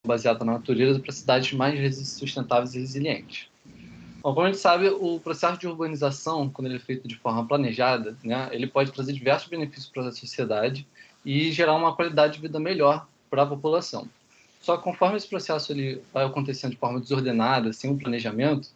baseada na natureza para cidades mais sustentáveis e resilientes. Bom, como a gente sabe, o processo de urbanização, quando ele é feito de forma planejada, né, ele pode trazer diversos benefícios para a sociedade e gerar uma qualidade de vida melhor para a população. Só que conforme esse processo ele vai acontecendo de forma desordenada, sem um planejamento,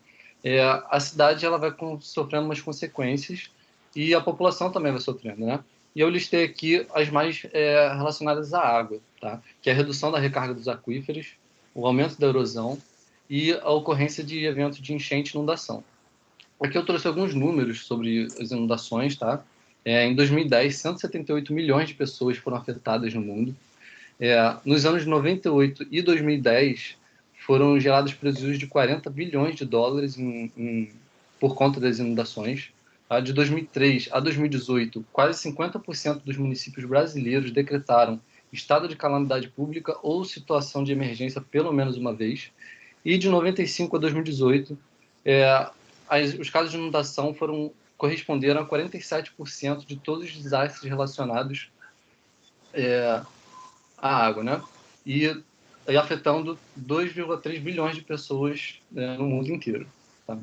a cidade ela vai sofrendo umas consequências e a população também vai sofrendo, né? E eu listei aqui as mais relacionadas à água, tá? Que é a redução da recarga dos aquíferos, o aumento da erosão e a ocorrência de eventos de enchente e inundação. Aqui eu trouxe alguns números sobre as inundações, tá? Em 2010, 178 milhões de pessoas foram afetadas no mundo. Nos anos 98 e 2010, foram gerados prejuízos de 40 bilhões de dólares por conta das inundações. Tá? De 2003 a 2018, quase 50% dos municípios brasileiros decretaram estado de calamidade pública ou situação de emergência pelo menos uma vez. E de 95 a 2018, os casos de inundação corresponderam a 47% de todos os desastres relacionados à água, né? E afetando 2,3 bilhões de pessoas no mundo inteiro. Tá?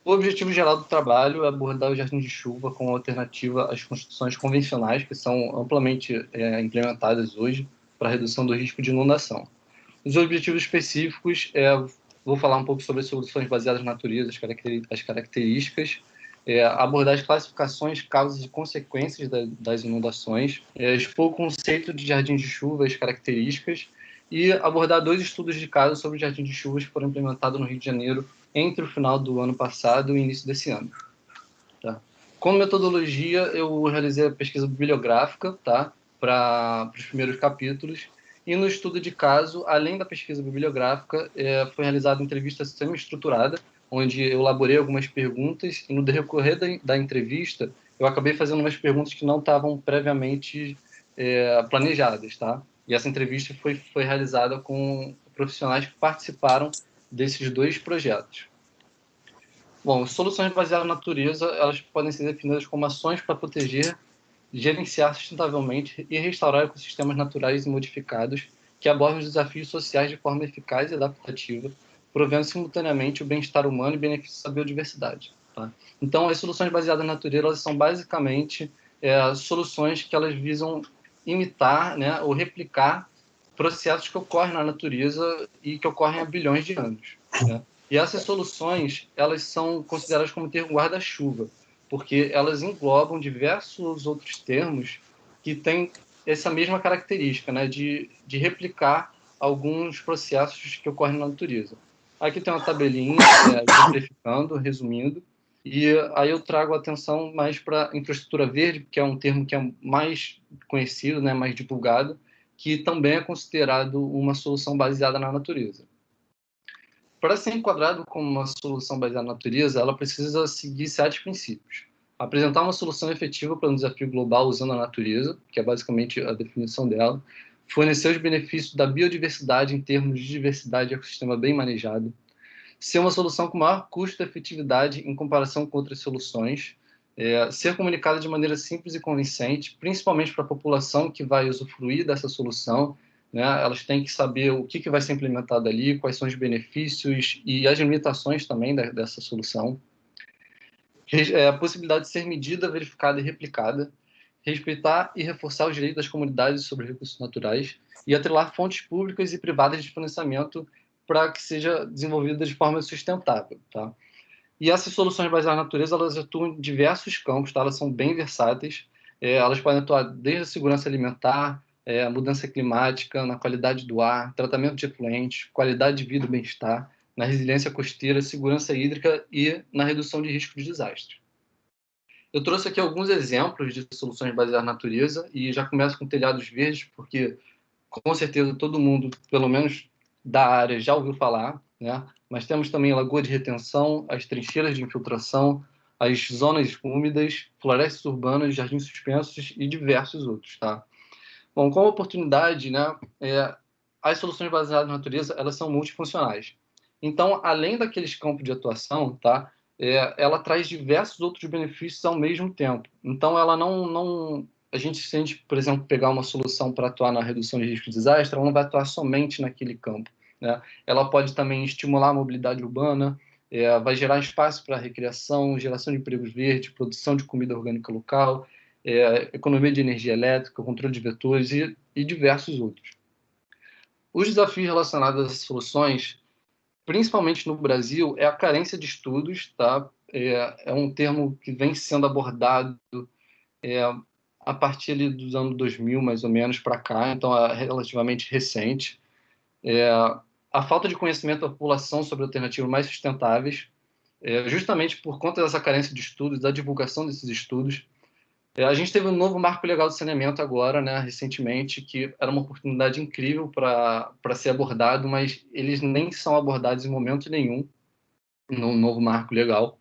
O objetivo geral do trabalho é abordar o jardim de chuva como alternativa às construções convencionais que são amplamente implementadas hoje para a redução do risco de inundação. Os objetivos específicos, vou falar um pouco sobre as soluções baseadas na natureza, as características, abordar as classificações, causas e consequências das inundações, expor o conceito de jardim de chuva, as características, e abordar 2 estudos de caso sobre jardim de chuvas que foram implementados no Rio de Janeiro entre o final do ano passado e o início desse ano. Tá? Como metodologia, eu realizei a pesquisa bibliográfica, tá? Para os primeiros capítulos. E no estudo de caso, além da pesquisa bibliográfica, foi realizada entrevista semi-estruturada, onde eu elaborei algumas perguntas e no decorrer da entrevista, eu acabei fazendo umas perguntas que não estavam previamente planejadas, tá? E essa entrevista foi realizada com profissionais que participaram desses 2 projetos. Bom, soluções baseadas na natureza, elas podem ser definidas como ações para proteger, gerenciar sustentavelmente e restaurar ecossistemas naturais e modificados que abordam os desafios sociais de forma eficaz e adaptativa, provendo simultaneamente o bem-estar humano e benefícios à biodiversidade. Tá? Então, as soluções baseadas na natureza elas são basicamente soluções que elas visam imitar, né, ou replicar processos que ocorrem na natureza e que ocorrem há bilhões de anos. Né? E essas soluções elas são consideradas como termo guarda-chuva, porque elas englobam diversos outros termos que têm essa mesma característica, né, de replicar alguns processos que ocorrem na natureza. Aqui tem uma tabelinha exemplificando, resumindo, e aí eu trago atenção mais para infraestrutura verde, que é um termo que é mais conhecido, né, mais divulgado, que também é considerado uma solução baseada na natureza. Para ser enquadrado como uma solução baseada na natureza, ela precisa seguir 7 princípios. Apresentar uma solução efetiva para um desafio global usando a natureza, que é basicamente a definição dela. Fornecer os benefícios da biodiversidade em termos de diversidade e ecossistema bem manejado. Ser uma solução com maior custo e efetividade em comparação com outras soluções. Ser comunicada de maneira simples e convincente, principalmente para a população que vai usufruir dessa solução, né? Elas têm que saber o que vai ser implementado ali, quais são os benefícios e as limitações também dessa solução. A possibilidade de ser medida, verificada e replicada, respeitar e reforçar os direitos das comunidades sobre recursos naturais e atrelar fontes públicas e privadas de financiamento para que seja desenvolvida de forma sustentável. Tá? E essas soluções baseadas na natureza, elas atuam em diversos campos, tá? Elas são bem versáteis, elas podem atuar desde a segurança alimentar, a mudança climática, na qualidade do ar, tratamento de efluentes, qualidade de vida e bem-estar, na resiliência costeira, segurança hídrica e na redução de risco de desastre. Eu trouxe aqui alguns exemplos de soluções baseadas na natureza e já começo com telhados verdes, porque com certeza todo mundo, pelo menos da área, já ouviu falar, né? Mas temos também a lagoa de retenção, as trincheiras de infiltração, as zonas úmidas, florestas urbanas, jardins suspensos e diversos outros, tá? Bom, como oportunidade, né, as soluções baseadas na natureza, elas são multifuncionais. Então, além daqueles campos de atuação, ela traz diversos outros benefícios ao mesmo tempo. Então, ela não se a gente, por exemplo, pegar uma solução para atuar na redução de risco de desastre, ela não vai atuar somente naquele campo, né? Ela pode também estimular a mobilidade urbana, vai gerar espaço para recreação, geração de empregos verdes, produção de comida orgânica local, economia de energia elétrica, controle de vetores e diversos outros. Os desafios relacionados a essas soluções, principalmente no Brasil, é a carência de estudos, tá? É um termo que vem sendo abordado a partir ali dos anos 2000, mais ou menos, para cá, então é relativamente recente. A falta de conhecimento da população sobre alternativas mais sustentáveis, justamente por conta dessa carência de estudos, da divulgação desses estudos. A gente teve um novo marco legal de saneamento agora, né, recentemente, que era uma oportunidade incrível para ser abordado, mas eles nem são abordados em momento nenhum no novo marco legal.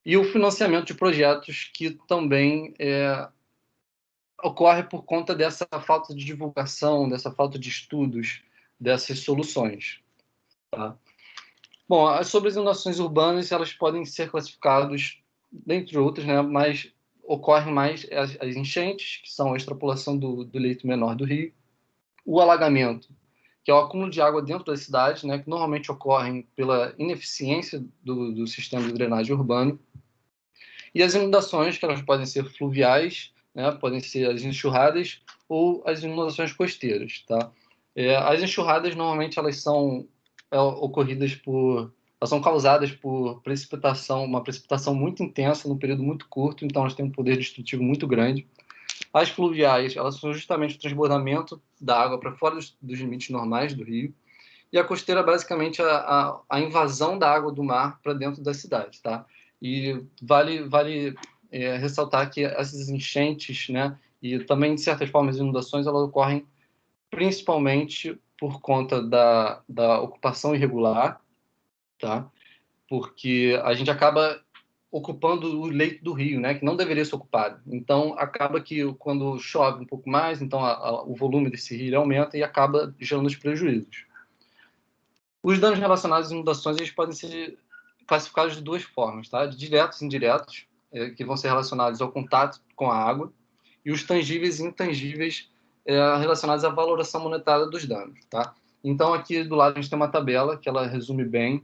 E o financiamento de projetos que também ocorre por conta dessa falta de divulgação, dessa falta de estudos, dessas soluções. Tá? Bom, sobre as inundações urbanas, elas podem ser classificadas, dentre outras, né, mas ocorrem mais as enchentes, que são a extrapolação do leito menor do rio, o alagamento, que é o acúmulo de água dentro da cidade, né, que normalmente ocorrem pela ineficiência do sistema de drenagem urbano, e as inundações, que elas podem ser fluviais, né, podem ser as enxurradas ou as inundações costeiras. Tá? As enxurradas, normalmente, elas são ocorridas elas são causadas por precipitação, uma precipitação muito intensa num período muito curto, então elas têm um poder destrutivo muito grande. As fluviais, elas são justamente o transbordamento da água para fora dos limites normais do rio, e a costeira, basicamente, a invasão da água do mar para dentro da cidade, tá? E vale ressaltar que essas enchentes, né, e também, de certas formas, inundações, elas ocorrem principalmente por conta da ocupação irregular, tá? Porque a gente acaba ocupando o leito do rio, né, que não deveria ser ocupado. Então, acaba que quando chove um pouco mais, então o volume desse rio aumenta e acaba gerando os prejuízos. Os danos relacionados às inundações, eles podem ser classificados de duas formas, tá? De diretos e indiretos, que vão ser relacionados ao contato com a água, e os tangíveis e intangíveis, relacionados à valoração monetária dos danos, tá? Então, aqui do lado a gente tem uma tabela que ela resume bem,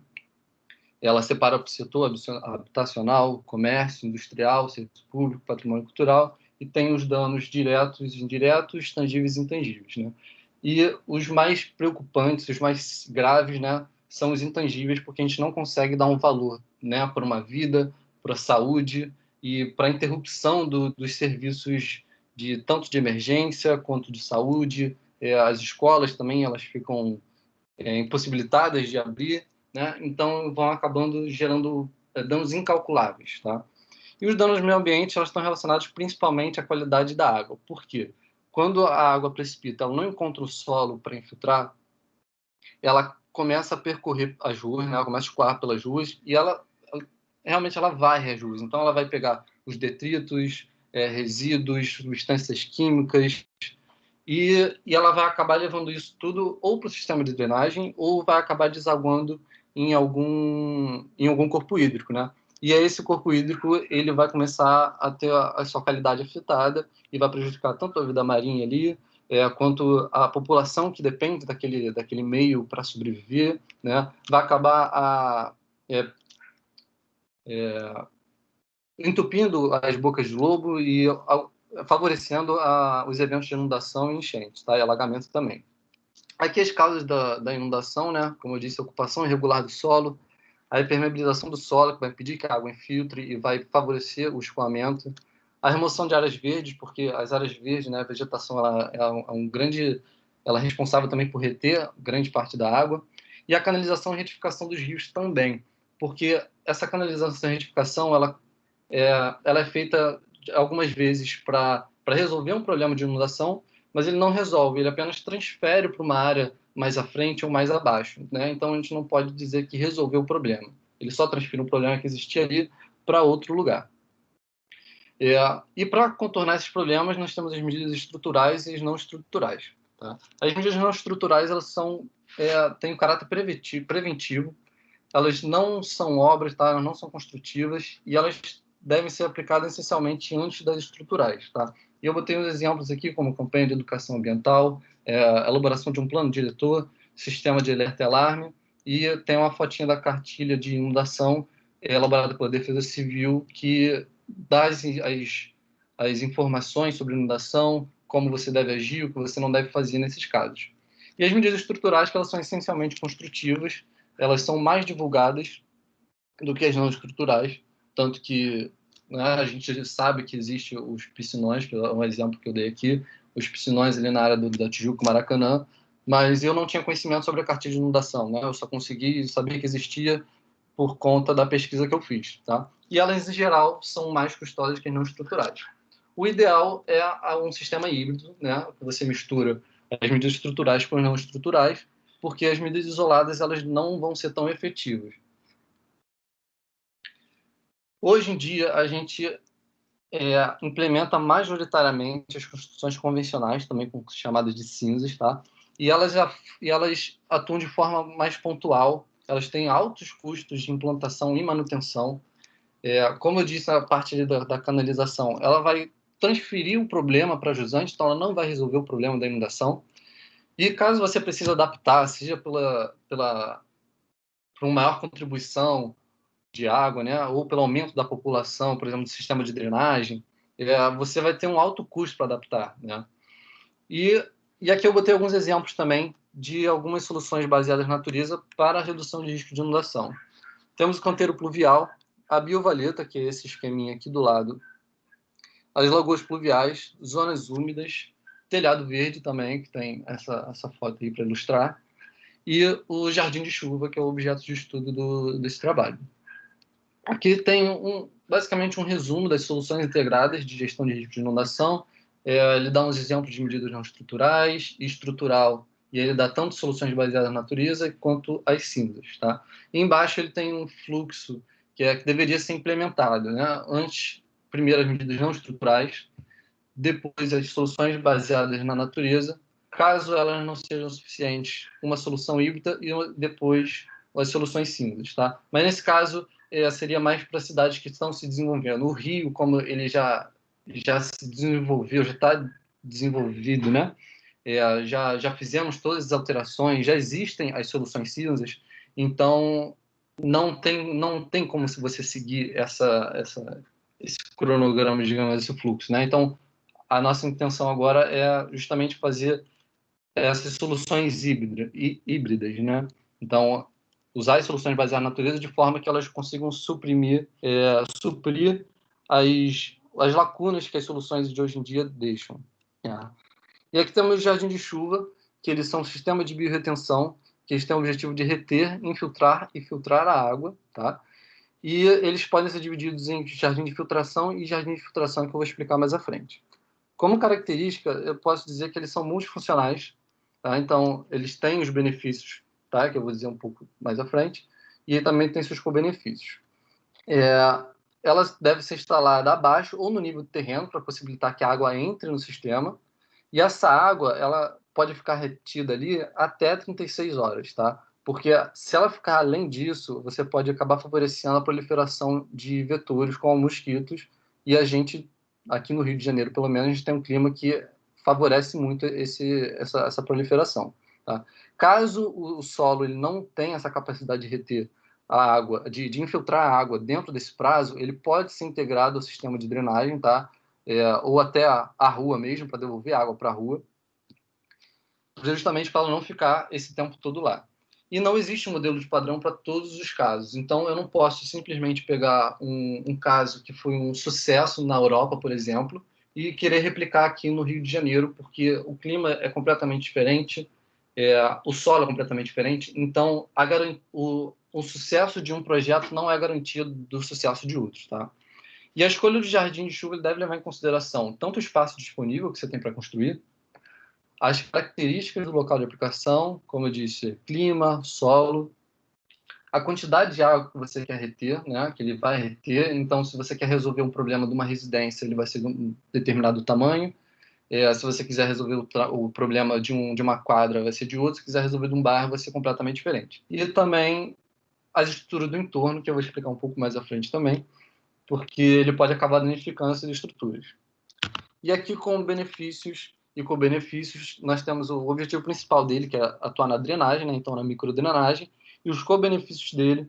ela separa o setor habitacional, comércio, industrial, serviço público, patrimônio cultural, e tem os danos diretos e indiretos, tangíveis e intangíveis, né? E os mais preocupantes, os mais graves, né, são os intangíveis, porque a gente não consegue dar um valor, né, para uma vida, para a saúde e para a interrupção dos serviços tanto de emergência quanto de saúde. As escolas também, elas ficam impossibilitadas de abrir, né? Então vão acabando gerando danos incalculáveis, tá? E os danos ao meio ambiente, elas estão relacionados principalmente à qualidade da água. Por quê? Quando a água precipita, ela não encontra o solo para infiltrar, ela começa a percorrer as ruas, né? Ela começa a escoar pelas ruas e realmente ela varre as ruas. Então ela vai pegar os detritos, resíduos, substâncias químicas, e ela vai acabar levando isso tudo ou para o sistema de drenagem ou vai acabar desaguando em algum corpo hídrico, né? E aí esse corpo hídrico ele vai começar a ter a sua qualidade afetada e vai prejudicar tanto a vida marinha ali, quanto a população que depende daquele meio para sobreviver, né? Vai acabar entupindo as bocas de lobo e favorecendo os eventos de inundação e enchentes, tá? E alagamento também. Aqui as causas da inundação, né? Como eu disse, a ocupação irregular do solo, a impermeabilização do solo, que vai impedir que a água infiltre e vai favorecer o escoamento, a remoção de áreas verdes, porque as áreas verdes, né, a vegetação, ela é responsável também por reter grande parte da água, e a canalização e retificação dos rios também, porque essa canalização e retificação, ela é feita algumas vezes para resolver um problema de inundação, mas ele não resolve, ele apenas transfere para uma área mais à frente ou mais abaixo, né? Então a gente não pode dizer que resolveu o problema. Ele só transfere um problema que existia ali para outro lugar. E para contornar esses problemas, nós temos as medidas estruturais e as não estruturais. Tá? As medidas não estruturais, elas têm um caráter preventivo, elas não são obras, tá? Elas não são construtivas e elas devem ser aplicadas essencialmente antes das estruturais. Tá? E eu botei uns exemplos aqui, como campanha de educação ambiental, elaboração de um plano diretor, sistema de alerta e alarme, e tem uma fotinha da cartilha de inundação elaborada pela Defesa Civil, que dá as informações sobre inundação, como você deve agir, o que você não deve fazer nesses casos. E as medidas estruturais, que elas são essencialmente construtivas, elas são mais divulgadas do que as não estruturais, tanto que, né, a gente sabe que existe os piscinões, que é um exemplo que eu dei aqui, os piscinões ali na área da Tijuca, Maracanã, mas eu não tinha conhecimento sobre a cartilha de inundação, né? Eu só consegui saber que existia por conta da pesquisa que eu fiz, tá? E elas, em geral, são mais custosas que as não estruturais. O ideal é um sistema híbrido, né? Que você mistura as medidas estruturais com as não estruturais, porque as medidas isoladas elas não vão ser tão efetivas. Hoje em dia, a gente implementa majoritariamente as construções convencionais, também com chamadas de cinzas, tá? E elas atuam de forma mais pontual, elas têm altos custos de implantação e manutenção. Como eu disse, a parte da canalização, ela vai transferir o problema para a jusante, então ela não vai resolver o problema da inundação. E caso você precise adaptar, seja por uma maior contribuição de água, né, ou pelo aumento da população, por exemplo, do sistema de drenagem, você vai ter um alto custo para adaptar, né? E aqui eu botei alguns exemplos também de algumas soluções baseadas na natureza para a redução de risco de inundação. Temos o canteiro pluvial, a biovaleta, que é esse esqueminha aqui do lado, as lagoas pluviais, zonas úmidas, telhado verde também, que tem essa foto aí para ilustrar, e o jardim de chuva, que é o objeto de estudo desse trabalho. Aqui tem basicamente um resumo das soluções integradas de gestão de risco de inundação. Ele dá uns exemplos de medidas não estruturais e estrutural, e ele dá tanto soluções baseadas na natureza quanto as cinzas, tá? E embaixo ele tem um fluxo que deveria ser implementado, né? Antes, primeiro as medidas não estruturais, depois as soluções baseadas na natureza, caso elas não sejam suficientes, uma solução híbrida e depois as soluções cinzas, tá? Mas nesse caso seria mais para cidades que estão se desenvolvendo. O Rio, como ele já se desenvolveu, já está desenvolvido, né? Já fizemos todas as alterações, já existem as soluções cinzas, então não tem como se você seguir esse cronograma, digamos, esse fluxo, né? Então a nossa intenção agora é justamente fazer essas soluções híbridas, né? Então, usar as soluções baseadas na natureza de forma que elas consigam suprir as lacunas que as soluções de hoje em dia deixam. E aqui temos o jardim de chuva, que eles são um sistema de biorretenção, que eles têm o objetivo de reter, infiltrar e filtrar a água, tá? E eles podem ser divididos em jardim de filtração e jardim de filtração, que eu vou explicar mais à frente. Como característica, eu posso dizer que eles são multifuncionais, tá? Então, eles têm os benefícios, tá? Que eu vou dizer um pouco mais à frente, e também tem seus co-benefícios. Ela deve ser instalada abaixo ou no nível do terreno para possibilitar que a água entre no sistema, e essa água ela pode ficar retida ali até 36 horas, tá? Porque se ela ficar além disso, você pode acabar favorecendo a proliferação de vetores como mosquitos, e a gente aqui no Rio de Janeiro, pelo menos, a gente tem um clima que favorece muito essa proliferação. Tá? Caso o solo ele não tenha essa capacidade de reter a água, de infiltrar a água dentro desse prazo, ele pode ser integrado ao sistema de drenagem, tá? Ou até a rua mesmo, para devolver água para a rua, justamente para ela não ficar esse tempo todo lá. E não existe um modelo de padrão para todos os casos. Então, eu não posso simplesmente pegar um caso que foi um sucesso na Europa, por exemplo, e querer replicar aqui no Rio de Janeiro, porque o clima é completamente diferente, o solo é completamente diferente. Então, o sucesso de um projeto não é garantido do sucesso de outros, tá? E a escolha do jardim de chuva deve levar em consideração tanto o espaço disponível que você tem para construir, as características do local de aplicação, como eu disse, clima, solo, a quantidade de água que você quer reter, né, que ele vai reter. Então, se você quer resolver um problema de uma residência, ele vai ser de um determinado tamanho. Se você quiser resolver o problema de uma quadra, vai ser de outro. Se quiser resolver de um bairro, vai ser completamente diferente. E também as estruturas do entorno, que eu vou explicar um pouco mais à frente também, porque ele pode acabar danificando essas estruturas. E aqui com benefícios e co-benefícios, nós temos o objetivo principal dele, que é atuar na drenagem, né? Então na microdrenagem, e os co-benefícios dele,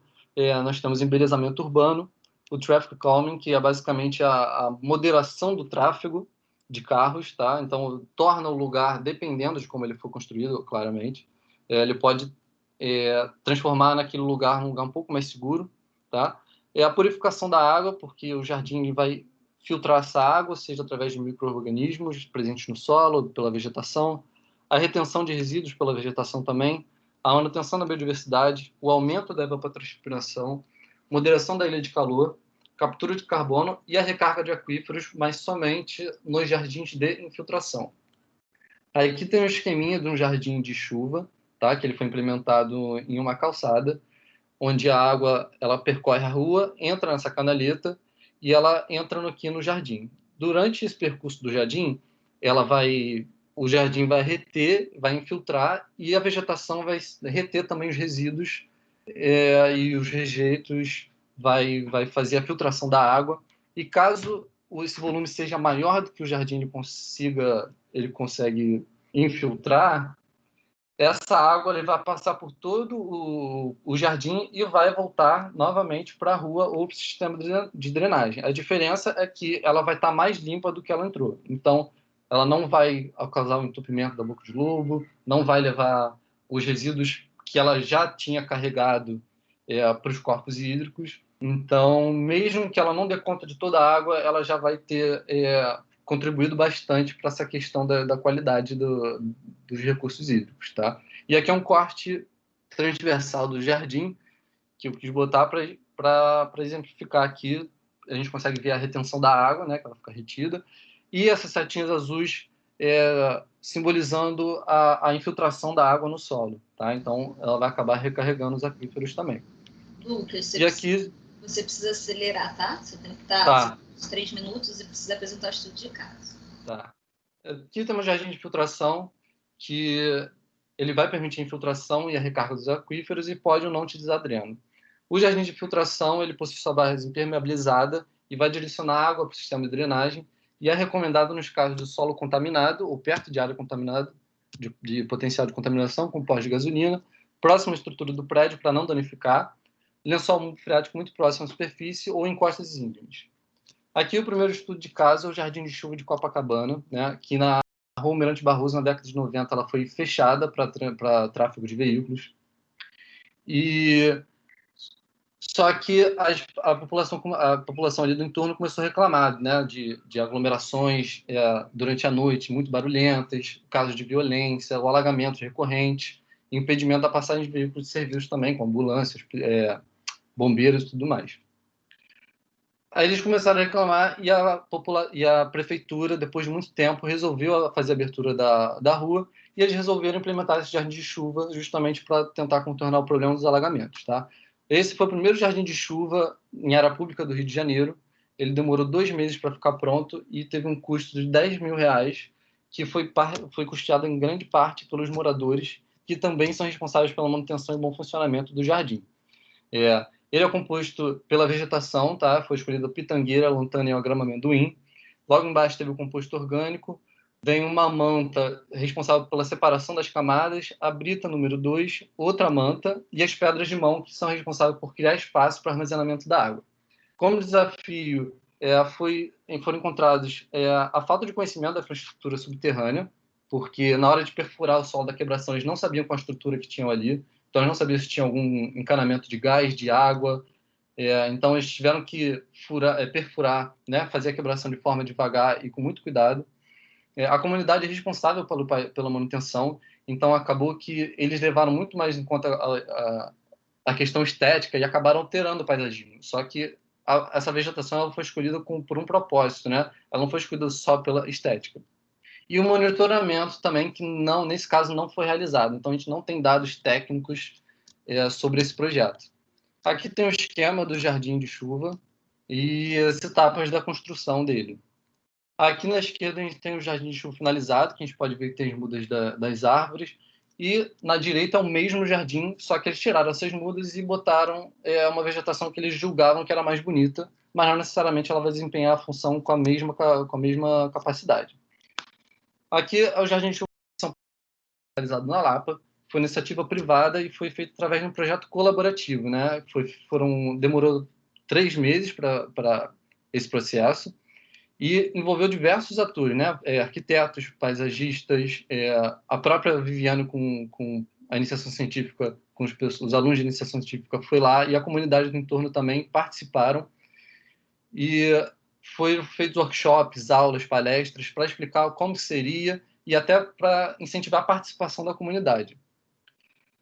nós temos embelezamento urbano, o traffic calming, que é basicamente a moderação do tráfego de carros, tá? Então torna o lugar, dependendo de como ele for construído, claramente, ele pode transformar naquele lugar um lugar um pouco mais seguro, tá? É a purificação da água, porque o jardim vai filtrar essa água, seja através de micro-organismos presentes no solo, pela vegetação, a retenção de resíduos pela vegetação também, a manutenção da biodiversidade, o aumento da evapotranspiração, moderação da ilha de calor, captura de carbono e a recarga de aquíferos, mas somente nos jardins de infiltração. Aí aqui tem um esqueminha de um jardim de chuva, tá? Que ele foi implementado em uma calçada, onde a água ela percorre a rua, entra nessa canaleta e ela entra aqui no jardim. Durante esse percurso do jardim, o jardim vai reter, vai infiltrar e a vegetação vai reter também os resíduos e os rejeitos, vai fazer a filtração da água. E caso esse volume seja maior do que o jardim ele consegue infiltrar, essa água ele vai passar por todo o jardim e vai voltar novamente para a rua ou para o sistema de drenagem. A diferença é que ela vai estar mais limpa do que ela entrou. Então, ela não vai causar o entupimento da boca de lobo, não vai levar os resíduos que ela já tinha carregado para os corpos hídricos. Então, mesmo que ela não dê conta de toda a água, ela já vai ter contribuído bastante para essa questão da qualidade dos recursos hídricos, tá? E aqui é um corte transversal do jardim que eu quis botar para exemplificar aqui. A gente consegue ver a retenção da água, né, que ela fica retida, e essas setinhas azuis simbolizando a infiltração da água no solo, tá? Então, ela vai acabar recarregando os aquíferos também. Lucas, você precisa acelerar, tá? Você tem que estar uns 3 minutos e precisa apresentar o estudo de caso. Tá. Aqui temos um jardim de filtração que ele vai permitir a infiltração e a recarga dos aquíferos e pode ou não te desadreno. O jardim de filtração ele possui sua base impermeabilizada e vai direcionar água para o sistema de drenagem e é recomendado nos casos de solo contaminado ou perto de área contaminada, de potencial de contaminação, com pós de gasolina, próximo à estrutura do prédio para não danificar, lençol freático muito próximo à superfície ou em costas íngremes. Aqui o primeiro estudo de caso é o Jardim de Chuva de Copacabana, né, que na Rua Almirante Barroso, na década de 90, ela foi fechada para tráfego de veículos. Só que a população ali do entorno começou a reclamar, né, de aglomerações durante a noite, muito barulhentas, casos de violência, o alagamento recorrente, impedimento da passagem de veículos de serviço também, com ambulâncias, bombeiros e tudo mais. Aí eles começaram a reclamar e a prefeitura, depois de muito tempo, resolveu fazer a abertura da rua e eles resolveram implementar esse jardim de chuva justamente para tentar contornar o problema dos alagamentos, tá? Esse foi o primeiro jardim de chuva em área pública do Rio de Janeiro. Ele demorou 2 meses para ficar pronto e teve um custo de R$10.000, que foi custeado em grande parte pelos moradores, que também são responsáveis pela manutenção e bom funcionamento do jardim. Ele é composto pela vegetação, tá? Foi escolhida pitangueira, lantana e a grama amendoim. Logo embaixo teve o composto orgânico. Vem uma manta responsável pela separação das camadas, a brita número 2, outra manta e as pedras de mão, que são responsáveis por criar espaço para armazenamento da água. Como desafio, foram encontrados a falta de conhecimento da infraestrutura subterrânea, porque na hora de perfurar o solo da quebração, eles não sabiam qual a estrutura que tinham ali. Então, eles não sabiam se tinha algum encanamento de gás, de água. Então, eles tiveram que perfurar, né, fazer a quebração de forma devagar e com muito cuidado. A comunidade é responsável pela manutenção, então acabou que eles levaram muito mais em conta a questão estética e acabaram alterando o paisagismo. Só que essa vegetação ela foi escolhida por um propósito, né? Ela não foi escolhida só pela estética. E o monitoramento também, que nesse caso não foi realizado. Então, a gente não tem dados técnicos sobre esse projeto. Aqui tem o esquema do jardim de chuva e as etapas da construção dele. Aqui na esquerda a gente tem o jardim de chuva finalizado, que a gente pode ver que tem as mudas das árvores. E na direita é o mesmo jardim, só que eles tiraram essas mudas e botaram uma vegetação que eles julgavam que era mais bonita, mas não necessariamente ela vai desempenhar a função com a mesma capacidade. Aqui é o Jardim de Chuva realizado na Lapa, foi iniciativa privada e foi feito através de um projeto colaborativo, né? Demorou 3 meses para esse processo e envolveu diversos atores, né? Arquitetos, paisagistas, a própria Viviane com a iniciação científica, com os alunos de iniciação científica foi lá e a comunidade do entorno também participaram e foram feitos workshops, aulas, palestras para explicar como seria e até para incentivar a participação da comunidade.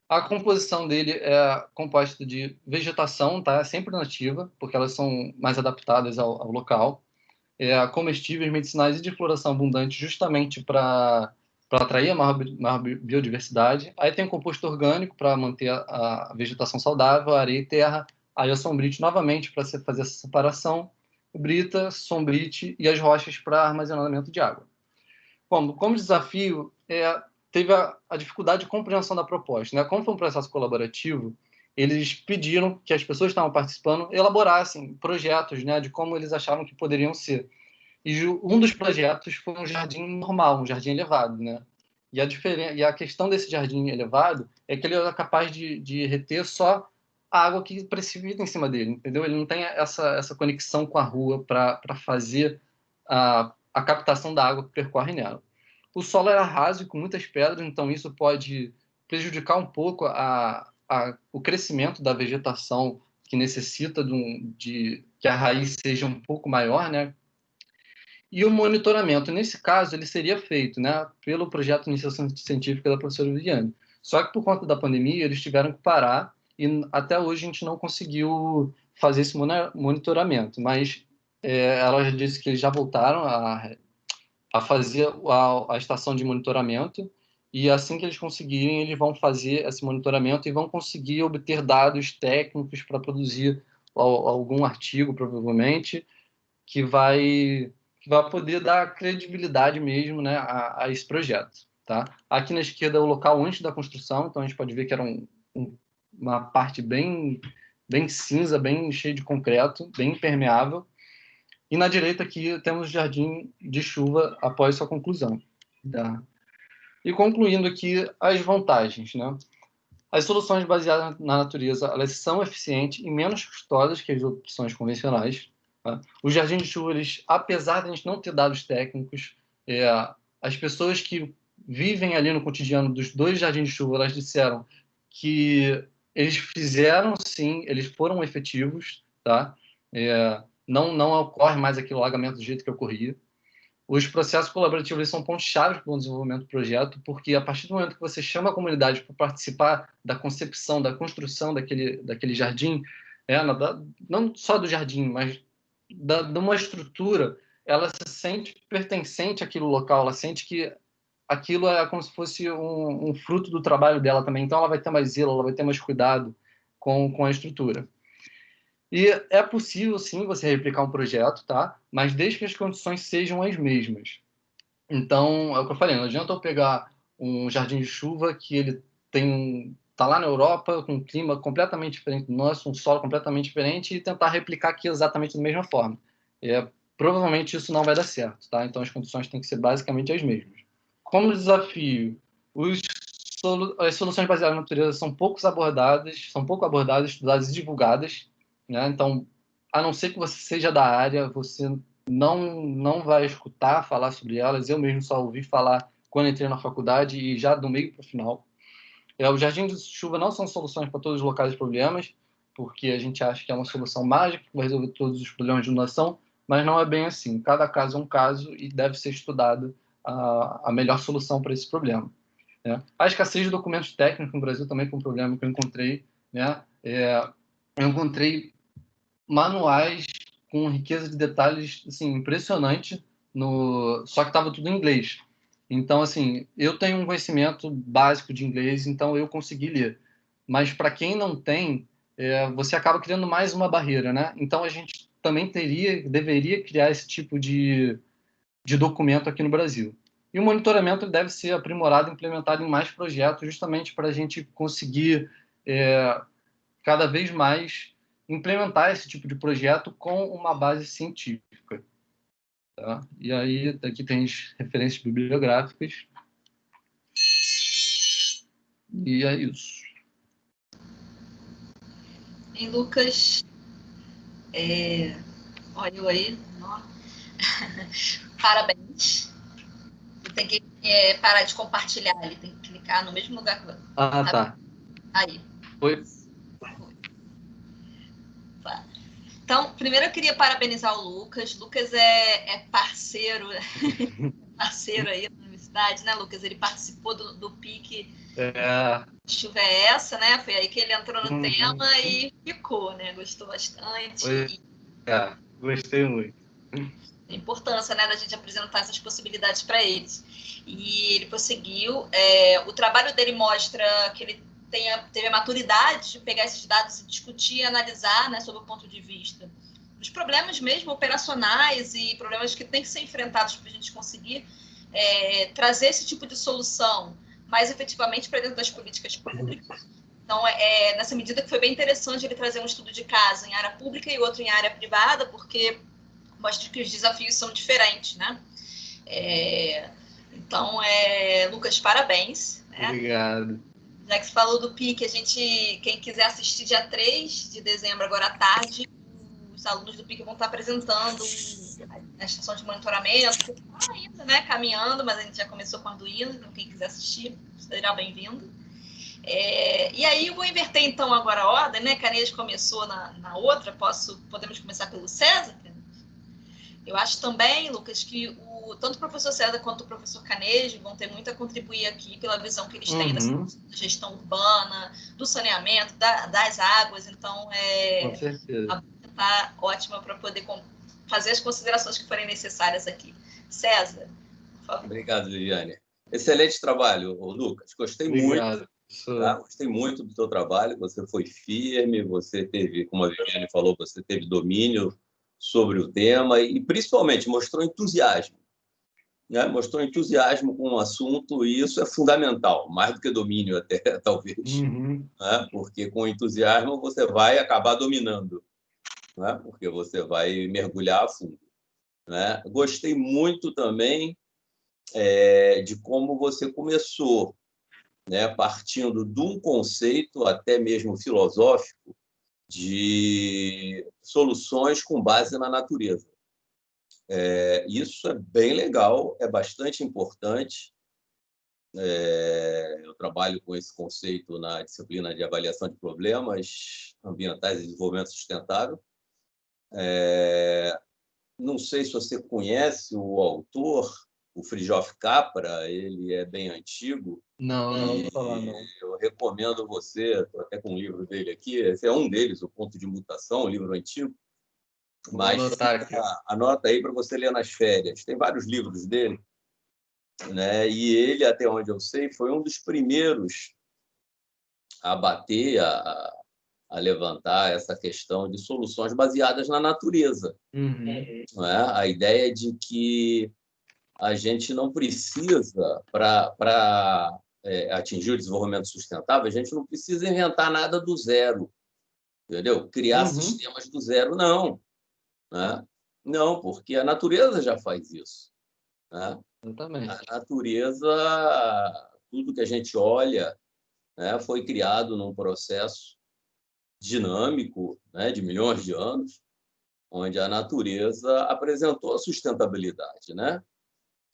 A composição dele é composta de vegetação, tá? Sempre nativa, porque elas são mais adaptadas ao local. Comestíveis, medicinais e de floração abundante, justamente para atrair a maior biodiversidade. Aí tem o composto orgânico para manter a vegetação saudável, areia e terra. Aí o sombrite novamente para fazer essa separação, brita, sombrite e as rochas para armazenamento de água. Como desafio, teve a dificuldade de compreensão da proposta, né? Como foi um processo colaborativo, eles pediram que as pessoas que estavam participando elaborassem projetos, né, de como eles achavam que poderiam ser. E um dos projetos foi um jardim normal, um jardim elevado, né? E a questão desse jardim elevado é que ele era capaz de reter só a água que precipita em cima dele, entendeu? Ele não tem essa conexão com a rua para fazer a captação da água que percorre nela. O solo era raso e com muitas pedras, então isso pode prejudicar um pouco o crescimento da vegetação que necessita de que a raiz seja um pouco maior, né? E o monitoramento, nesse caso, ele seria feito, né, pelo projeto de iniciação científica da professora Viviane. Só que por conta da pandemia, eles tiveram que parar e até hoje a gente não conseguiu fazer esse monitoramento. Mas ela já disse que eles já voltaram a fazer a estação de monitoramento e assim que eles conseguirem, eles vão fazer esse monitoramento e vão conseguir obter dados técnicos para produzir algum artigo, provavelmente, que vai poder dar credibilidade mesmo, né, a esse projeto. Tá? Aqui na esquerda é o local antes da construção, então a gente pode ver que era uma parte bem cinza, bem cheia de concreto, bem impermeável. E na direita aqui temos o jardim de chuva após sua conclusão. Tá? E concluindo aqui as vantagens, né? As soluções baseadas na natureza, elas são eficientes e menos custosas que as opções convencionais. Tá? Os jardins de chuva, apesar de a gente não ter dados técnicos, as pessoas que vivem ali no cotidiano dos 2 jardins de chuva, elas disseram que eles fizeram, sim, eles foram efetivos, tá? Não ocorre mais aquele alagamento do jeito que ocorria. Os processos colaborativos eles são pontos-chave para o desenvolvimento do projeto, porque a partir do momento que você chama a comunidade para participar da concepção, da construção daquele jardim, não só do jardim, mas de uma estrutura, ela se sente pertencente àquele local, ela sente que aquilo é como se fosse um fruto do trabalho dela também. Então ela vai ter mais zelo, ela vai ter mais cuidado com a estrutura. E é possível, sim, você replicar um projeto, tá? Mas desde que as condições sejam as mesmas. Então, é o que eu falei, não adianta eu pegar um jardim de chuva que ele tá lá na Europa, com um clima completamente diferente do nosso, um solo completamente diferente, e tentar replicar aqui exatamente da mesma forma. Provavelmente isso não vai dar certo, tá? Então, as condições têm que ser basicamente as mesmas. Como desafio, as soluções baseadas na natureza são pouco abordadas, estudadas e divulgadas, né? Então, a não ser que você seja da área, você não vai escutar falar sobre elas. Eu mesmo só ouvi falar quando entrei na faculdade e já do meio para o final. Os jardins de chuva não são soluções para todos os locais e problemas, porque a gente acha que é uma solução mágica que vai resolver todos os problemas de inundação, mas não é bem assim. Cada caso é um caso e deve ser estudado a melhor solução para esse problema. Né? A escassez de documentos técnicos no Brasil também foi um problema que eu encontrei. Né? Eu encontrei manuais com riqueza de detalhes assim, impressionante, só que estava tudo em inglês. Então, assim, eu tenho um conhecimento básico de inglês, então eu consegui ler. Mas para quem não tem, você acaba criando mais uma barreira, né? Então a gente também deveria criar esse tipo de documento aqui no Brasil. E o monitoramento deve ser aprimorado e implementado em mais projetos, justamente para a gente conseguir cada vez mais implementar esse tipo de projeto com uma base científica. Tá? E aí, aqui tem as referências bibliográficas. E é isso. Em Lucas, olha eu aí, parabéns. Tem que parar de compartilhar, ele tem que clicar no mesmo lugar que você. Ah, tá. Aí. Foi. Tá. Então, primeiro eu queria parabenizar o Lucas. Lucas é parceiro, parceiro aí na universidade, né, Lucas? Ele participou do PIC. Chuva é essa, né? Foi aí que ele entrou no tema e ficou, né? Gostou bastante. Gostei muito. A importância, né, da gente apresentar essas possibilidades para eles. E ele conseguiu. O trabalho dele mostra que ele teve a maturidade de pegar esses dados e discutir e analisar, né, sob o ponto de vista dos problemas mesmo operacionais e problemas que têm que ser enfrentados para a gente conseguir trazer esse tipo de solução mais efetivamente para dentro das políticas públicas. Então, nessa medida que foi bem interessante ele trazer um estudo de caso em área pública e outro em área privada, porque mostra que os desafios são diferentes, né? Então, Lucas, parabéns. Né? Obrigado. Já que você falou do PIC, quem quiser assistir dia 3 de dezembro, agora à tarde, os alunos do PIC vão estar apresentando a estação de monitoramento, que está ainda, né, caminhando, mas a gente já começou com Arduino, então quem quiser assistir, será bem-vindo. E aí eu vou inverter, então, agora a ordem, né? Canês começou na outra, podemos começar pelo César? Eu acho também, Lucas, que tanto o professor César quanto o professor Canejo vão ter muito a contribuir aqui pela visão que eles têm da gestão urbana, do saneamento, das águas. Então, com certeza. A boca está ótima para poder fazer as considerações que forem necessárias aqui. César, por favor. Obrigado, Liliane. Excelente trabalho, Lucas. Gostei muito. Tá? Gostei muito do seu trabalho. Você foi firme, você teve, como a Viviane falou, você teve domínio sobre o tema e, principalmente, mostrou entusiasmo. Né? Mostrou entusiasmo com o assunto e isso é fundamental, mais do que domínio até, talvez. Né? Porque com entusiasmo você vai acabar dominando, né? Porque você vai mergulhar a fundo. Né? Gostei muito também de como você começou, né? Partindo de um conceito até mesmo filosófico de soluções com base na natureza. Isso é bem legal, é bastante importante. Eu trabalho com esse conceito na disciplina de avaliação de problemas ambientais e desenvolvimento sustentável. Não sei se você conhece o autor, o Fritjof Capra, ele é bem antigo. Não vou falar, não. Eu recomendo você, estou até com um livro dele aqui, esse é um deles, O Ponto de Mutação, um livro antigo. Mas anota aí para você ler nas férias. Tem vários livros dele, né? E ele, até onde eu sei, foi um dos primeiros a bater, a levantar essa questão de soluções baseadas na natureza. Não é? A ideia de que a gente não precisa, para atingir o desenvolvimento sustentável, a gente não precisa inventar nada do zero, entendeu? Criar sistemas do zero, não. Né? Não, porque a natureza já faz isso. Né? A natureza, tudo que a gente olha, né, foi criado num processo dinâmico, né, de milhões de anos, onde a natureza apresentou a sustentabilidade, né?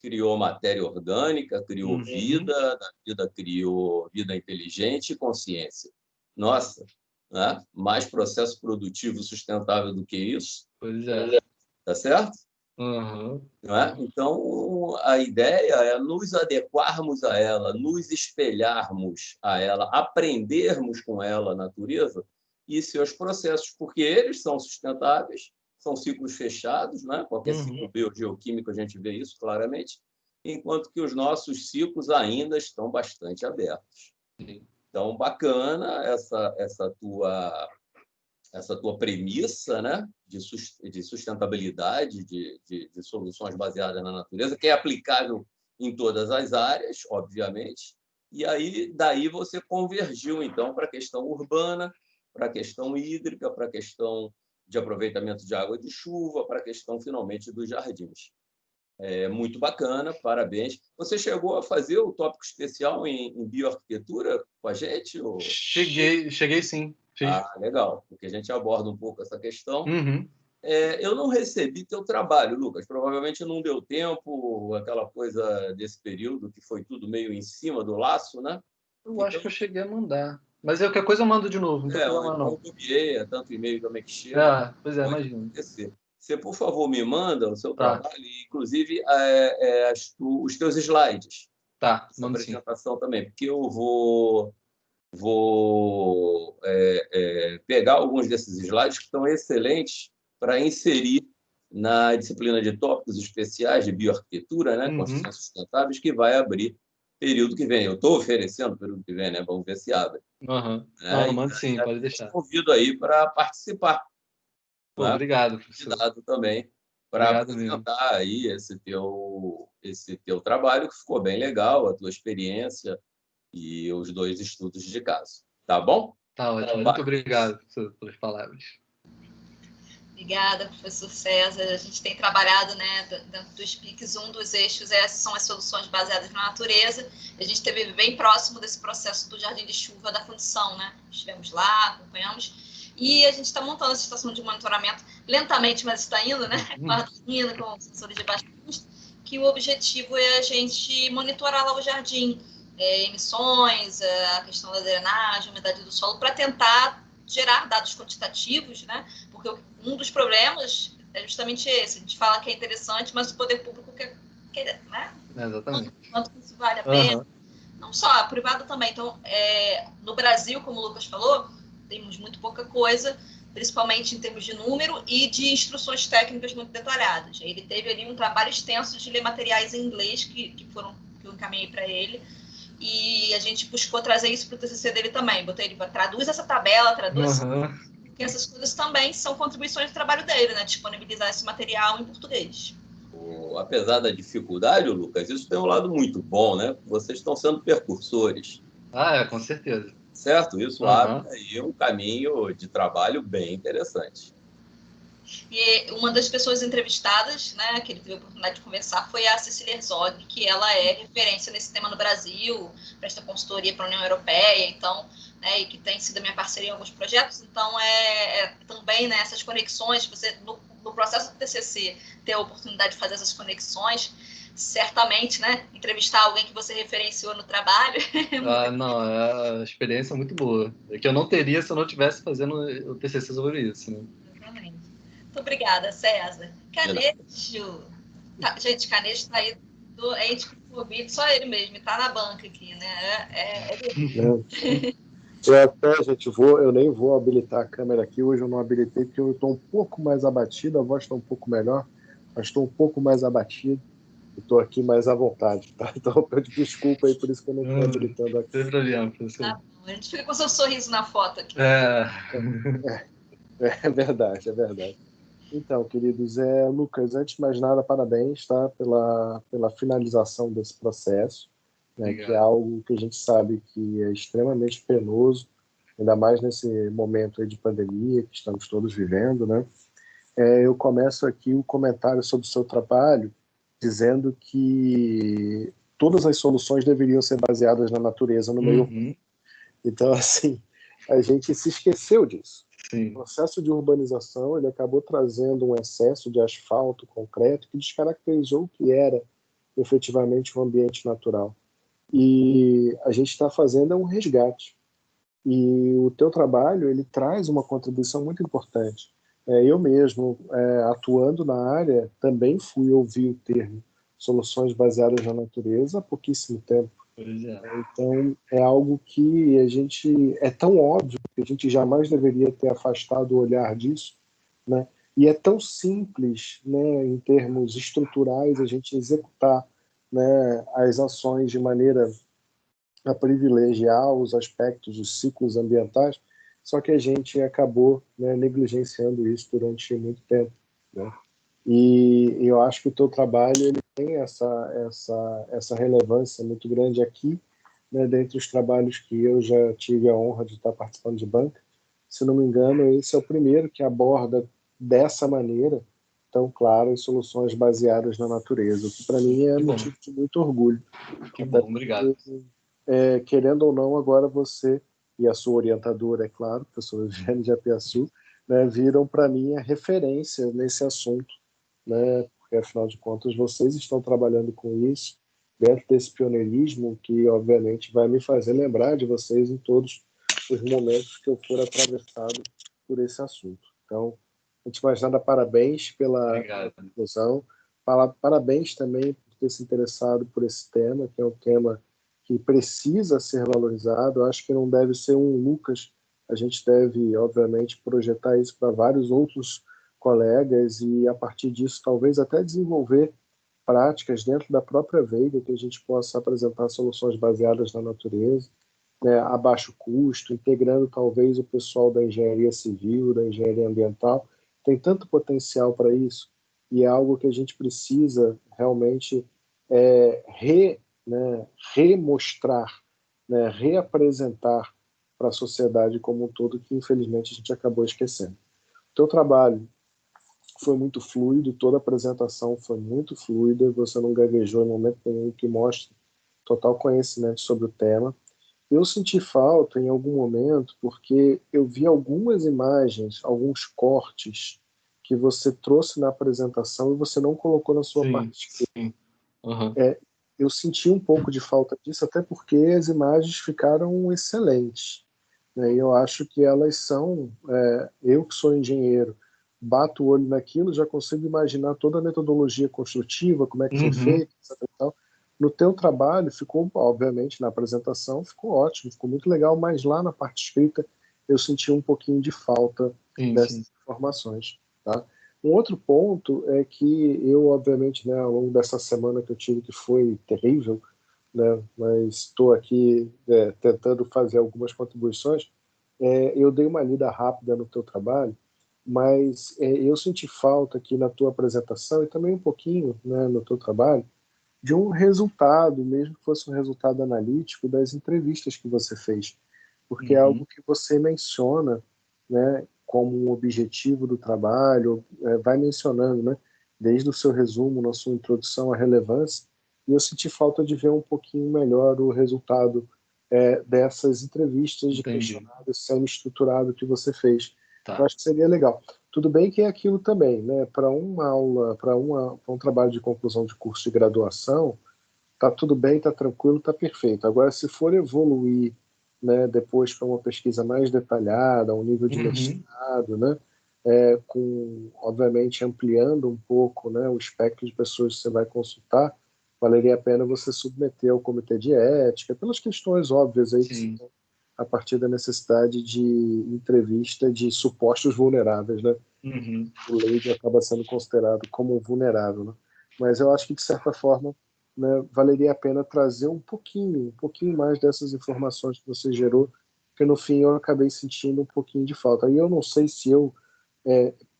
Criou matéria orgânica, criou vida, da vida criou vida inteligente e consciência. Nossa, né? Mais processo produtivo sustentável do que isso? Pois é. Tá certo? Não é? Então, a ideia é nos adequarmos a ela, nos espelharmos a ela, aprendermos com ela a natureza e seus processos, porque eles são sustentáveis, são ciclos fechados, né? Qualquer ciclo biogeoquímico a gente vê isso claramente, enquanto que os nossos ciclos ainda estão bastante abertos. Então, bacana essa tua premissa, né, de sustentabilidade, de soluções baseadas na natureza, que é aplicável em todas as áreas, obviamente, e aí daí você convergiu, então, para a questão urbana, para a questão hídrica, para a questão de aproveitamento de água de chuva, para a questão, finalmente, dos jardins. É muito bacana, parabéns. Você chegou a fazer o tópico especial em bioarquitetura com a gente? Ou... Cheguei sim. Ah, legal, porque a gente aborda um pouco essa questão. Uhum. Eu não recebi teu trabalho, Lucas. Provavelmente não deu tempo, aquela coisa desse período que foi tudo meio em cima do laço, né? Eu acho que eu cheguei a mandar. Mas qualquer coisa eu mando de novo, não tem problema não. Então bobeei, tanto e-mail também que chega. Pois é, Pode imagino. acontecer. Você, por favor, me manda o seu Tá. trabalho, inclusive os teus slides. Tá, Essa mando sim. apresentação também, porque eu vou pegar alguns desses slides que estão excelentes para inserir na disciplina de tópicos especiais de bioarquitetura, né, construções sustentáveis, que vai abrir período que vem. Eu estou oferecendo período que vem, né? Vamos ver se abre. Não, mando sim, pode deixar. Convido aí para participar. Pô, né? obrigado, professor. Convidado também para apresentar aí esse teu trabalho, que ficou bem legal, a tua experiência e os 2 estudos de caso. Tá bom? Tá ótimo. Muito obrigado, professor, pelas palavras. Obrigada, professor César. A gente tem trabalhado, né, dentro dos PICs, um dos eixos são as soluções baseadas na natureza. A gente esteve bem próximo desse processo do Jardim de Chuva da fundição, né? Estivemos lá, acompanhamos. E a gente está montando essa estação de monitoramento lentamente, mas está indo, né? Com sensores de baixo custo, que o objetivo é a gente monitorar lá o jardim, emissões, a questão da drenagem, a umidade do solo, para tentar gerar dados quantitativos, né? Porque um dos problemas é justamente esse. A gente fala que é interessante, mas o poder público quer, né? Exatamente. Quanto isso vale a pena? Não só, privado também. Então, no Brasil, como o Lucas falou, temos muito pouca coisa, principalmente em termos de número e de instruções técnicas muito detalhadas. Ele teve ali um trabalho extenso de ler materiais em inglês que eu encaminhei para ele. E a gente buscou trazer isso para o TCC dele também. Botei ele para traduz essa tabela, porque essas coisas também são contribuições do trabalho dele, né? Disponibilizar esse material em português. Apesar da dificuldade, Lucas, isso tem um lado muito bom, né? Vocês estão sendo percursores. Com certeza. Certo? Isso abre aí um caminho de trabalho bem interessante. E uma das pessoas entrevistadas, né, que ele teve a oportunidade de conversar, foi a Cecília Herzog, que ela é referência nesse tema no Brasil, presta consultoria para a União Europeia, então, né, e que tem sido a minha parceria em alguns projetos. Então, também, né, essas conexões, você no processo do TCC ter a oportunidade de fazer essas conexões, certamente, né, entrevistar alguém que você referenciou no trabalho. Não, é a experiência muito boa. É que eu não teria se eu não estivesse fazendo o TCC sobre isso, né? Exatamente. Muito obrigada, César. Canejo. Gente, Canejo está aí doente com Covid, só ele mesmo, está na banca aqui, né? Gente, eu nem vou habilitar a câmera aqui. Hoje eu não habilitei porque eu estou um pouco mais abatido, a voz está um pouco melhor, mas estou um pouco mais abatido e estou aqui mais à vontade, tá? Então eu peço desculpa aí, por isso que eu não estou habilitando aqui. Sem problema, professor. Tá bom. A gente fica com seu sorriso na foto aqui. É verdade, é verdade. Então, queridos, Lucas, antes de mais nada, parabéns, tá? Pela finalização desse processo, né, que é algo que a gente sabe que é extremamente penoso, ainda mais nesse momento aí de pandemia que estamos todos vivendo, né? Eu começo aqui o comentário sobre o seu trabalho dizendo que todas as soluções deveriam ser baseadas na natureza, no meio. Então, assim, a gente se esqueceu disso. Sim. O processo de urbanização ele acabou trazendo um excesso de asfalto, concreto, que descaracterizou o que era efetivamente um ambiente natural. E a gente está fazendo um resgate. E o teu trabalho ele traz uma contribuição muito importante. Eu mesmo, atuando na área, também fui ouvir o termo soluções baseadas na natureza há pouquíssimo tempo. Então, é algo que a gente é tão óbvio que a gente jamais deveria ter afastado o olhar disso, né? E é tão simples, né, em termos estruturais, a gente executar, né, as ações de maneira a privilegiar os aspectos dos ciclos ambientais, só que a gente acabou, né, negligenciando isso durante muito tempo, né? E eu acho que o teu trabalho ele tem essa relevância muito grande aqui, né, dentre os trabalhos que eu já tive a honra de estar participando de banca, se não me engano, esse é o primeiro que aborda dessa maneira, tão claro, as soluções baseadas na natureza, o que para mim é motivo de muito orgulho. Que bom, obrigado. Querendo ou não, agora você e a sua orientadora, é claro, a professora Viviane de Apiaçu, né, viram para mim a referência nesse assunto, né, porque afinal de contas vocês estão trabalhando com isso, dentro desse pioneirismo que obviamente vai me fazer lembrar de vocês em todos os momentos que eu for atravessado por esse assunto. Então, antes de mais nada, parabéns pela conclusão, parabéns também por ter se interessado por esse tema, que é um tema que precisa ser valorizado. Eu acho que não deve ser um Lucas, a gente deve, obviamente, projetar isso para vários outros colegas e, a partir disso, talvez até desenvolver práticas dentro da própria Veiga, que a gente possa apresentar soluções baseadas na natureza, né, a baixo custo, integrando talvez o pessoal da engenharia civil, da engenharia ambiental. Tem tanto potencial para isso, e é algo que a gente precisa realmente remostrar, né, reapresentar para a sociedade como um todo, que infelizmente a gente acabou esquecendo. O teu trabalho foi muito fluido, toda a apresentação foi muito fluida, você não gaguejou em momento nenhum, que mostra total conhecimento sobre o tema. Eu senti falta em algum momento, porque eu vi algumas imagens, alguns cortes que você trouxe na apresentação e você não colocou na sua parte. Sim. Uhum. Eu senti um pouco de falta disso, até porque as imagens ficaram excelentes, né? E eu acho que elas são... eu que sou engenheiro, bato o olho naquilo, já consigo imaginar toda a metodologia construtiva, como é que foi feito, etc. E tal. No teu trabalho ficou, obviamente, na apresentação ficou ótimo, ficou muito legal, mas lá na parte escrita eu senti um pouquinho de falta dessas informações, tá? Um outro ponto é que eu, obviamente, né, ao longo dessa semana que eu tive, que foi terrível, né, mas estou aqui tentando fazer algumas contribuições, eu dei uma lida rápida no teu trabalho, mas eu senti falta aqui na tua apresentação e também um pouquinho, né, no teu trabalho, de um resultado, mesmo que fosse um resultado analítico, das entrevistas que você fez, porque é algo que você menciona, né, como um objetivo do trabalho, vai mencionando, né, desde o seu resumo, na sua introdução, a relevância, e eu senti falta de ver um pouquinho melhor o resultado dessas entrevistas de questionário semi-estruturado que você fez. Tá. Eu acho que seria legal. Tudo bem que é aquilo também, né? Para uma aula, para um trabalho de conclusão de curso de graduação, tá tudo bem, tá tranquilo, tá perfeito. Agora, se for evoluir, né, depois para uma pesquisa mais detalhada, um nível de mestrado, né, obviamente obviamente ampliando um pouco, né, o espectro de pessoas que você vai consultar, valeria a pena você submeter ao comitê de ética, pelas questões óbvias aí, que a partir da necessidade de entrevista de supostos vulneráveis, né? O leigo acaba sendo considerado como vulnerável, né? Mas eu acho que, de certa forma, né, valeria a pena trazer um pouquinho mais dessas informações que você gerou, porque no fim eu acabei sentindo um pouquinho de falta. E eu não sei se eu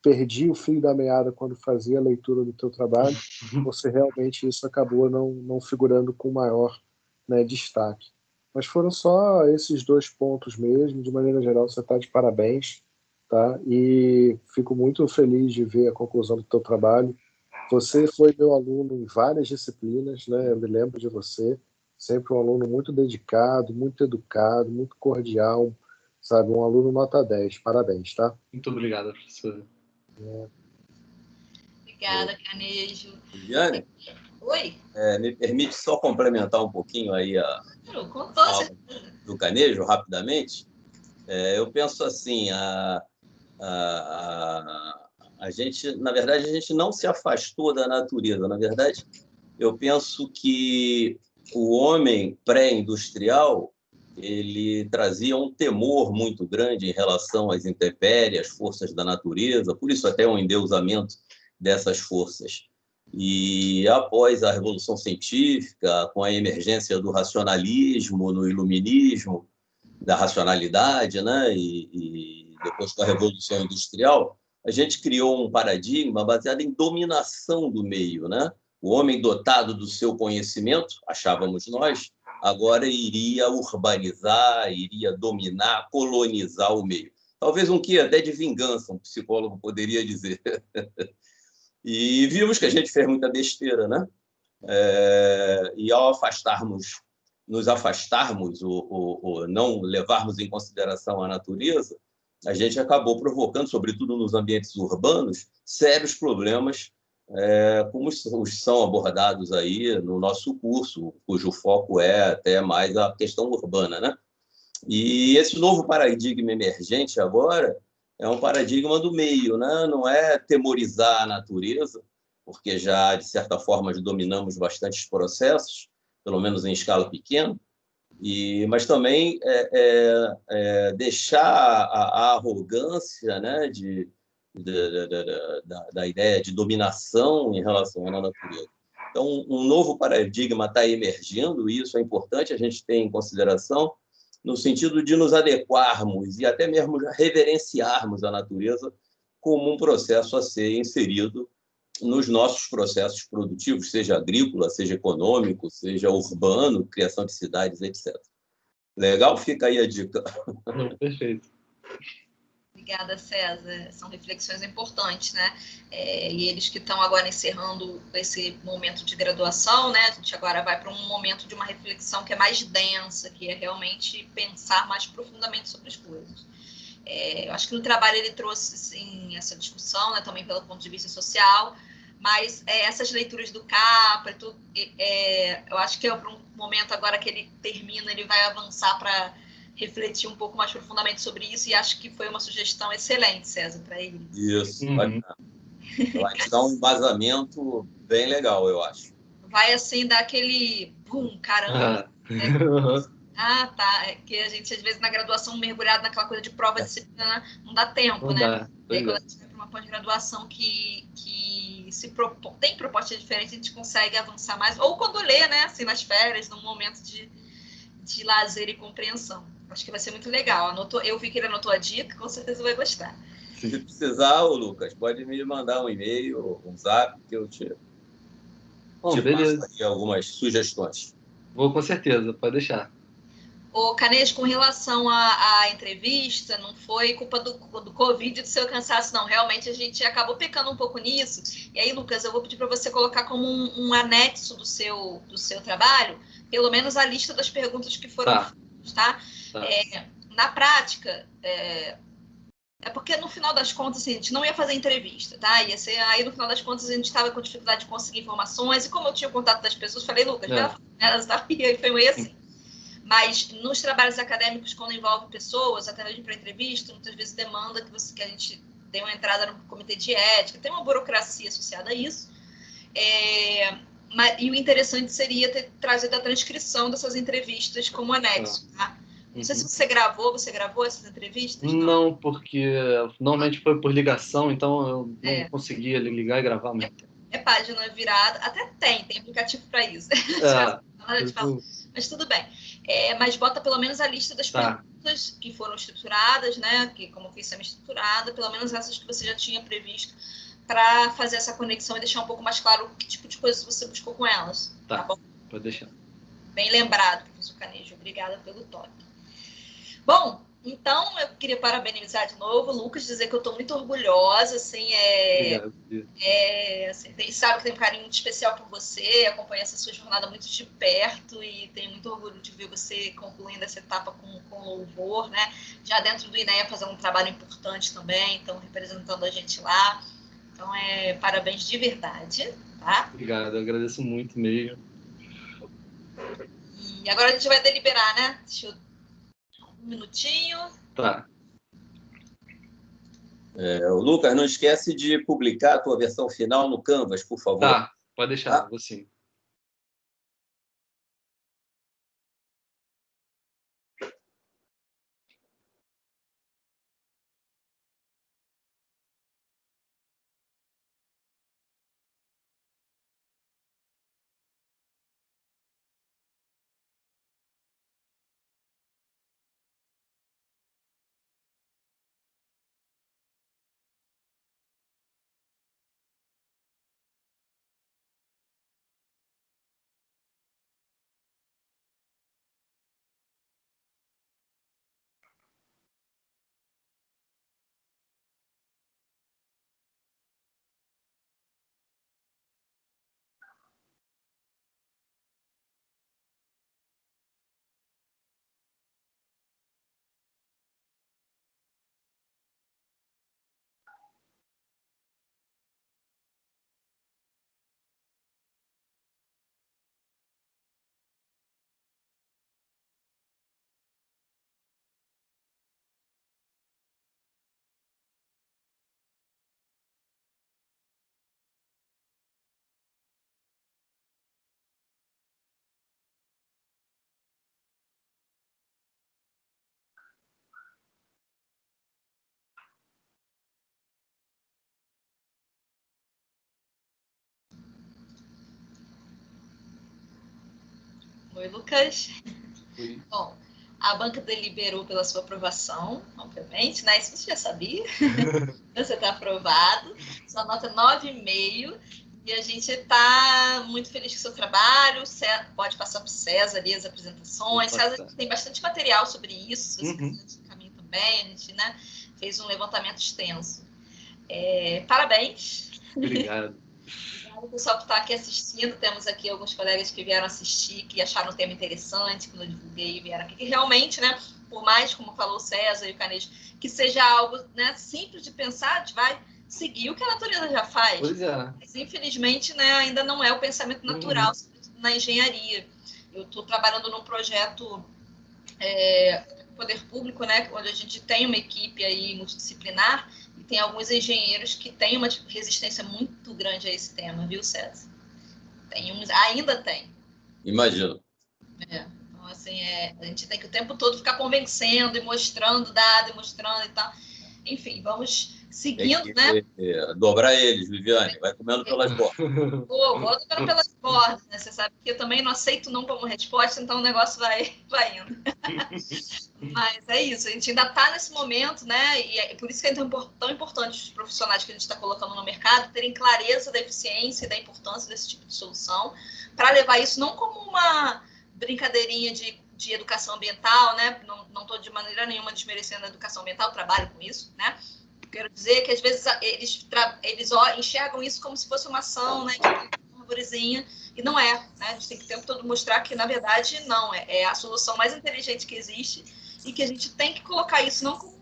perdi o fio da meada quando fazia a leitura do teu trabalho, ou se realmente isso acabou não figurando com maior, né, destaque. Mas foram só esses 2 pontos mesmo. De maneira geral, você está de parabéns, tá? E fico muito feliz de ver a conclusão do teu trabalho. Você foi meu aluno em várias disciplinas, né? Eu me lembro de você, sempre um aluno muito dedicado, muito educado, muito cordial, sabe? Um aluno nota 10. Parabéns, tá? Muito obrigado, professor. Obrigada, Canejo. Viviane? Oi? Me permite só complementar um pouquinho aí a fala do Canejo, rapidamente. Eu penso assim, a gente, na verdade, a gente não se afastou da natureza. Na verdade, eu penso que o homem pré-industrial ele trazia um temor muito grande em relação às intempéries, às forças da natureza, por isso até um endeusamento dessas forças. E após a Revolução Científica, com a emergência do racionalismo, no iluminismo, da racionalidade, né? E depois com a Revolução Industrial, a gente criou um paradigma baseado em dominação do meio, né? O homem dotado do seu conhecimento, achávamos nós, agora iria urbanizar, iria dominar, colonizar o meio. talvez um quê até de vingança, um psicólogo poderia dizer. E vimos que a gente fez muita besteira, né? E ao nos afastarmos, ou não levarmos em consideração a natureza, a gente acabou provocando, sobretudo nos ambientes urbanos, sérios problemas, como os são abordados aí no nosso curso, cujo foco é até mais a questão urbana, né? E esse novo paradigma emergente agora é um paradigma do meio, né? Não é temorizar a natureza, porque já, de certa forma, dominamos bastantes processos, pelo menos em escala pequena, mas também deixar a arrogância, né, da ideia de dominação em relação à natureza. Então, um novo paradigma está emergindo, e isso é importante a gente ter em consideração, no sentido de nos adequarmos e até mesmo reverenciarmos a natureza como um processo a ser inserido nos nossos processos produtivos, seja agrícola, seja econômico, seja urbano, criação de cidades, etc. Legal? Fica aí a dica. Perfeito. Obrigada, César. São reflexões importantes, né? E eles que estão agora encerrando esse momento de graduação, né? A gente agora vai para um momento de uma reflexão que é mais densa, que é realmente pensar mais profundamente sobre as coisas. Eu acho que no trabalho ele trouxe assim, essa discussão, né? Também pelo ponto de vista social, mas essas leituras do Capra, eu acho que é para um momento agora que ele termina, ele vai avançar para refletir um pouco mais profundamente sobre isso, e acho que foi uma sugestão excelente, César, para ele. Isso, bacana. Vai te dar um embasamento bem legal, eu acho. Vai, assim, dar aquele boom, caramba. Tá. Que a gente, às vezes, na graduação, mergulhado naquela coisa de prova, disciplina, não dá tempo, não né? Dá. E aí, quando a gente vai para uma pós-graduação que tem propostas diferentes, a gente consegue avançar mais. Ou quando lê, né? Assim, nas férias, num momento de lazer e compreensão. Acho que vai ser muito legal. Eu vi que ele anotou a dica, com certeza vai gostar. Se precisar, Lucas, pode me mandar um e-mail, um zap, que eu te passo aqui algumas sugestões. Vou, com certeza, pode deixar. Ô, Canês, com relação à entrevista, não foi culpa do Covid e do seu cansaço, não. Realmente a gente acabou pecando um pouco nisso. E aí, Lucas, eu vou pedir para você colocar como um anexo do seu trabalho, pelo menos a lista das perguntas que foram feitas, tá? Na prática, porque no final das contas, assim, a gente não ia fazer entrevista, tá? Ia ser, aí no final das contas a gente estava com dificuldade de conseguir informações, e como eu tinha o contato das pessoas, falei, Lucas, elas e aí foi meio assim. Mas nos trabalhos acadêmicos, quando envolve pessoas, até mesmo para entrevista, muitas vezes demanda que a gente dê uma entrada no comitê de ética, tem uma burocracia associada a isso. E o interessante seria ter trazido a transcrição dessas entrevistas como anexo, tá? Não sei se você gravou essas entrevistas? Não, porque normalmente foi por ligação, então eu não conseguia ligar e gravar mesmo. Página virada, até tem aplicativo para isso. Mas tudo bem. Mas bota pelo menos a lista das perguntas que foram estruturadas, né? Que como foi semi-estruturada, pelo menos essas que você já tinha previsto, para fazer essa conexão e deixar um pouco mais claro que tipo de coisas você buscou com elas. Tá bom? Pode deixar. Bem lembrado, professor Canejo. Obrigada pelo toque. Bom, então eu queria parabenizar de novo, Lucas, dizer que eu estou muito orgulhosa, assim, Obrigado. Assim, sabe que tem um carinho muito especial por você, acompanho essa sua jornada muito de perto e tenho muito orgulho de ver você concluindo essa etapa com louvor, né? Já dentro do INEA fazendo um trabalho importante também, então representando a gente lá. Então, parabéns de verdade, tá? Obrigado, eu agradeço muito mesmo. E agora a gente vai deliberar, né? Deixa eu... Um minutinho. Tá. Lucas, não esquece de publicar a tua versão final no Canvas, por favor. Tá, pode deixar, vou sim. Oi, Lucas. Oi. Bom, a banca deliberou pela sua aprovação, obviamente, né? Isso você já sabia. Você está aprovado. Sua nota é 9,5. E a gente está muito feliz com o seu trabalho. Pode passar para o César ali as apresentações. César tem bastante material sobre isso. Se você quiser esse caminho também, a gente, né, fez um levantamento extenso. Parabéns. Obrigado. Obrigado, pessoal, por estar aqui assistindo. Temos aqui alguns colegas que vieram assistir, que acharam o tema interessante, quando eu divulguei e vieram aqui. Que realmente, né, por mais, como falou o César e o Canejo, que seja algo, né, simples de pensar, a gente vai seguir o que a natureza já faz. Pois é. Mas, infelizmente, né, ainda não é o pensamento natural na engenharia. Eu estou trabalhando num projeto poder público, né, onde a gente tem uma equipe aí multidisciplinar e tem alguns engenheiros que têm uma resistência muito grande a esse tema, viu, César? Ainda tem. Imagino. Então, assim, a gente tem que o tempo todo ficar convencendo e mostrando dado e mostrando e tal. Enfim, vamos seguindo, né? Dobrar eles, Viviane, vai comendo pelas bordas. Vou dobrando pelas bordas, né? Você sabe que eu também não aceito não como resposta, então o negócio vai indo. Mas é isso, a gente ainda está nesse momento, né? E é por isso que é tão importante os profissionais que a gente está colocando no mercado terem clareza da eficiência e da importância desse tipo de solução, para levar isso não como uma brincadeirinha de educação ambiental, né? Não estou de maneira nenhuma desmerecendo a educação ambiental, trabalho com isso, né? Quero dizer que às vezes eles enxergam isso como se fosse uma ação, né? De uma arvorezinha, e não é, né? A gente tem que o tempo todo mostrar que, na verdade, não, é a solução mais inteligente que existe e que a gente tem que colocar isso não como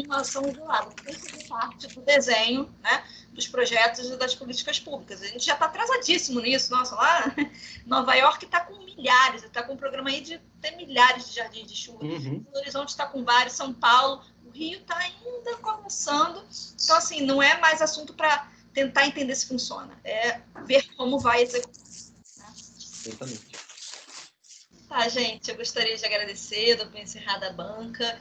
uma ação isolada, tem que fazer parte do desenho, né, dos projetos e das políticas públicas. A gente já está atrasadíssimo nisso. Nossa, lá Nova York está com milhares, está com um programa aí de ter milhares de jardins de chuva. Belo Horizonte está com vários, São Paulo, o Rio está ainda começando. Então, assim, não é mais assunto para tentar entender se funciona, é ver como vai executar. Né? Exatamente. Tá, gente, eu gostaria de agradecer, dou para encerrar da banca.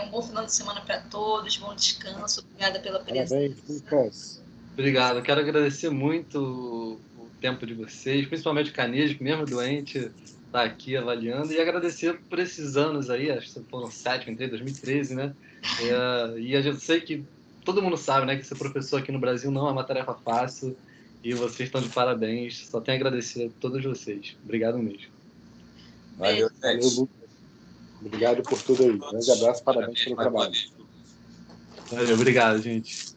Um bom final de semana para todos, bom descanso, obrigada pela presença. Parabéns, Lucas. Obrigado, quero agradecer muito o tempo de vocês, principalmente o Canejo, que mesmo doente está aqui avaliando, e agradecer por esses anos aí, acho que foram 7, entrei em 2013, né? E eu sei que todo mundo sabe, né, que ser professor aqui no Brasil não é uma tarefa fácil, e vocês estão de parabéns, só tenho a agradecer a todos vocês. Obrigado mesmo. Valeu, gente. Valeu, Lucas. Obrigado por tudo aí. Grande abraço, parabéns pelo trabalho. Valeu, obrigado, gente.